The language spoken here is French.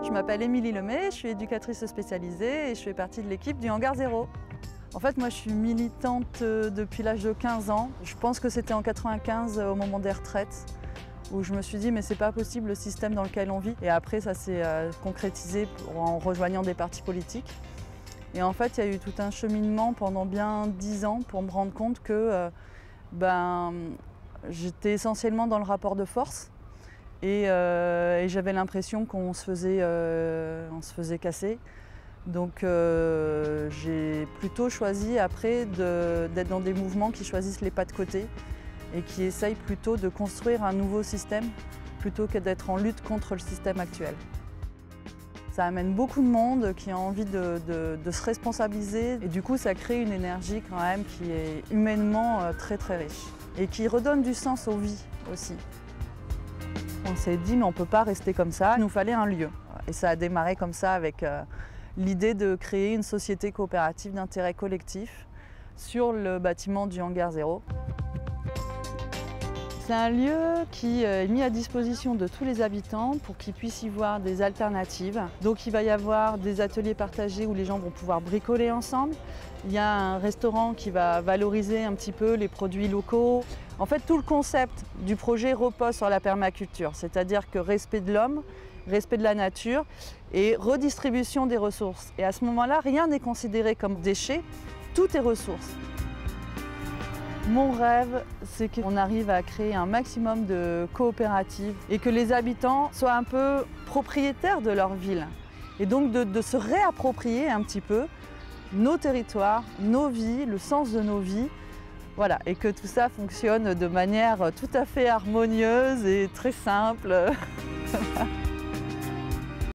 Je m'appelle Émilie Lemay, je suis éducatrice spécialisée et je fais partie de l'équipe du Hangar Zéro. En fait, moi je suis militante depuis l'âge de 15 ans. Je pense que c'était en 95 au moment des retraites où je me suis dit mais c'est pas possible le système dans lequel on vit. Et après ça s'est concrétisé en rejoignant des partis politiques. Et en fait, il y a eu tout un cheminement pendant bien 10 ans pour me rendre compte que j'étais essentiellement dans le rapport de force et j'avais l'impression qu'on se faisait casser. Donc j'ai plutôt choisi après d'être dans des mouvements qui choisissent les pas de côté et qui essayent plutôt de construire un nouveau système plutôt que d'être en lutte contre le système actuel. Ça amène beaucoup de monde qui a envie de se responsabiliser et du coup ça crée une énergie quand même qui est humainement très très riche et qui redonne du sens aux vies aussi. On s'est dit mais on ne peut pas rester comme ça, il nous fallait un lieu. Et ça a démarré comme ça avec l'idée de créer une société coopérative d'intérêt collectif sur le bâtiment du Hangar Zéro. C'est un lieu qui est mis à disposition de tous les habitants pour qu'ils puissent y voir des alternatives. Donc il va y avoir des ateliers partagés où les gens vont pouvoir bricoler ensemble. Il y a un restaurant qui va valoriser un petit peu les produits locaux. En fait, tout le concept du projet repose sur la permaculture, c'est-à-dire que respect de l'homme, respect de la nature et redistribution des ressources. Et à ce moment-là, rien n'est considéré comme déchet, tout est ressource. Mon rêve, c'est qu'on arrive à créer un maximum de coopératives et que les habitants soient un peu propriétaires de leur ville. Et donc de se réapproprier un petit peu nos territoires, nos vies, le sens de nos vies. Voilà, et que tout ça fonctionne de manière tout à fait harmonieuse et très simple.